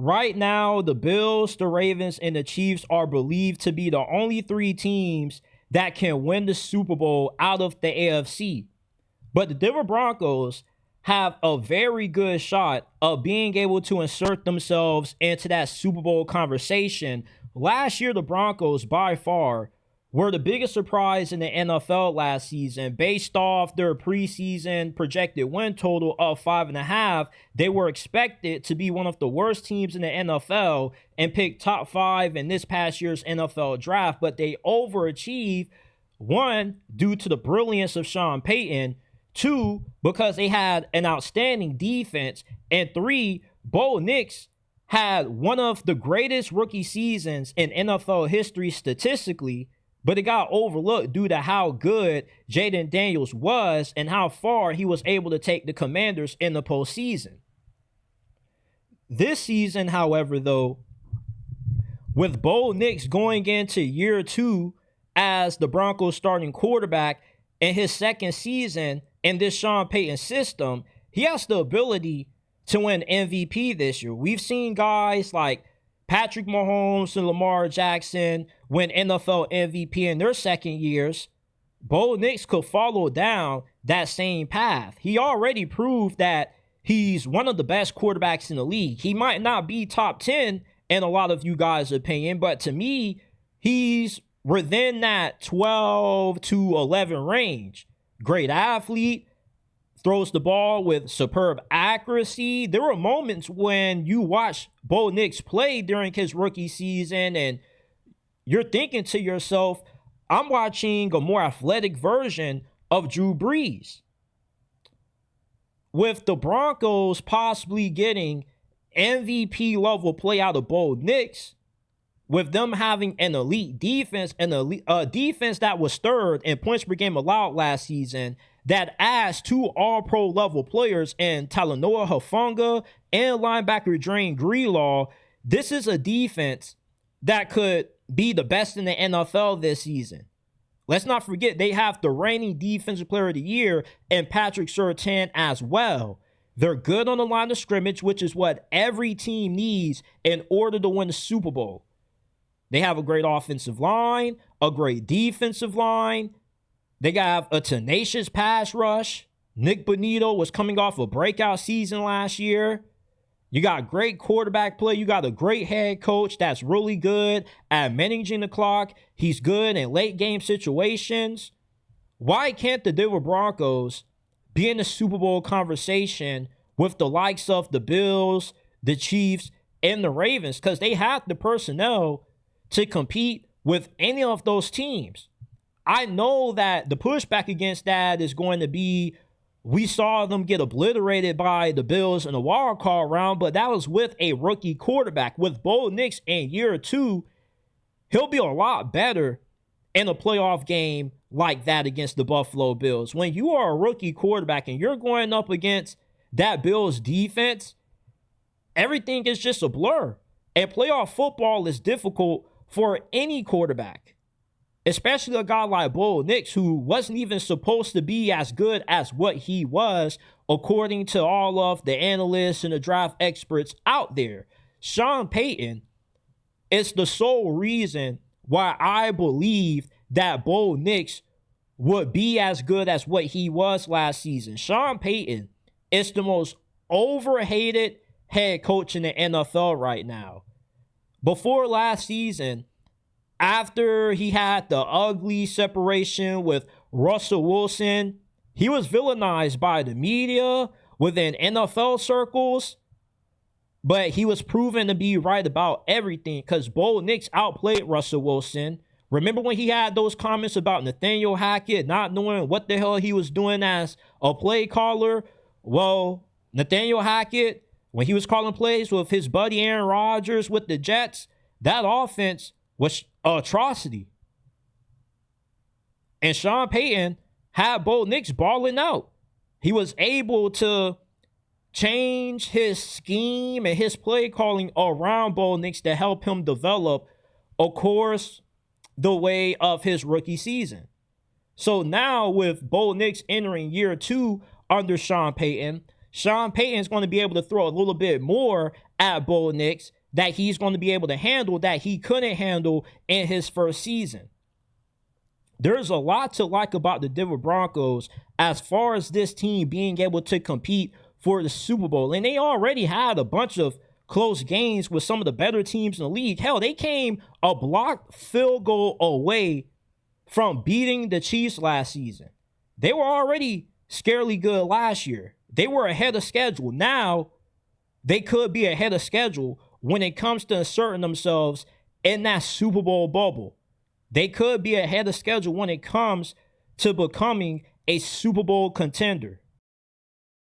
Right now, the Bills, the Ravens, and the Chiefs are believed to be the only three teams that can win the Super Bowl out of the AFC. But the Denver Broncos have a very good shot of being able to insert themselves into that Super Bowl conversation. Last year, the Broncos, by far, were the biggest surprise in the NFL last season. Based off their preseason projected win total of 5.5, they were expected to be one of the worst teams in the NFL and pick top 5 in this past year's NFL draft, but they overachieved, one, due to the brilliance of Sean Payton, two, because they had an outstanding defense, and three, Bo Nix had one of the greatest rookie seasons in NFL history statistically, but it got overlooked due to how good Jaden Daniels was and how far he was able to take the Commanders in the postseason. This season, however, though, with Bo Nix going into year 2 as the Broncos starting quarterback in his second season in this Sean Payton system, he has the ability to win MVP this year. We've seen guys like Patrick Mahomes and Lamar Jackson win NFL MVP in their second years. Bo Nix could follow down that same path. He already proved that he's one of the best quarterbacks in the league. He might not be top 10 in a lot of you guys' opinion, but to me, he's within that 12 to 11 range. Great athlete, throws the ball with superb accuracy. There were moments when you watch Bo Nix play during his rookie season and you're thinking to yourself, I'm watching a more athletic version of Drew Brees. With the Broncos possibly getting MVP level play out of Bo Nix, with them having an elite defense and a defense that was third in points per game allowed last season, that adds 2 all-pro level players in Talanoa Hufanga and linebacker Drain Greenlaw, this is a defense that could be the best in the NFL this season. Let's not forget they have the reigning defensive player of the year and Patrick Surtain as well. They're good on the line of scrimmage, which is what every team needs in order to win the Super Bowl. They have a great offensive line, a great defensive line. They have a tenacious pass rush. Nick Bonito was coming off a breakout season last year. You got great quarterback play. You got a great head coach that's really good at managing the clock. He's good in late game situations. Why can't the Denver Broncos be in the Super Bowl conversation with the likes of the Bills, the Chiefs, and the Ravens? Because they have the personnel to compete with any of those teams. I know that the pushback against that is going to be, we saw them get obliterated by the Bills in the wild card round, but that was with a rookie quarterback. With Bo Nix in year 2, he'll be a lot better in a playoff game like that against the Buffalo Bills. When you are a rookie quarterback and you're going up against that Bills defense, everything is just a blur. And playoff football is difficult for any quarterback, especially a guy like Bo Nix, who wasn't even supposed to be as good as what he was, according to all of the analysts and the draft experts out there. Sean Payton is the sole reason why I believe that Bo Nix would be as good as what he was last season. Sean Payton is the most overhated head coach in the NFL right now. Before last season, after he had the ugly separation with Russell Wilson, he was villainized by the media within NFL circles, but he was proven to be right about everything because Bo Nix outplayed Russell Wilson. Remember when he had those comments about Nathaniel Hackett not knowing what the hell he was doing as a play caller? Well, Nathaniel Hackett, when he was calling plays with his buddy Aaron Rodgers with the Jets, that offense was atrocity. And Sean Payton had Bo Nix balling out. He was able to change his scheme and his play calling around Bo Nix to help him develop, of course, the way of his rookie season. So now with Bo Nix entering year 2 under Sean Payton, Sean Payton is going to be able to throw a little bit more at Bo Nix that he's going to be able to handle that he couldn't handle in his first season. There's a lot to like about the Denver Broncos as far as this team being able to compete for the Super Bowl. And they already had a bunch of close games with some of the better teams in the league. Hell, they came a blocked field goal away from beating the Chiefs last season. They were already scarily good last year. They were ahead of schedule. Now, they could be ahead of schedule when it comes to inserting themselves in that Super Bowl bubble. They could be ahead of schedule when it comes to becoming a Super Bowl contender.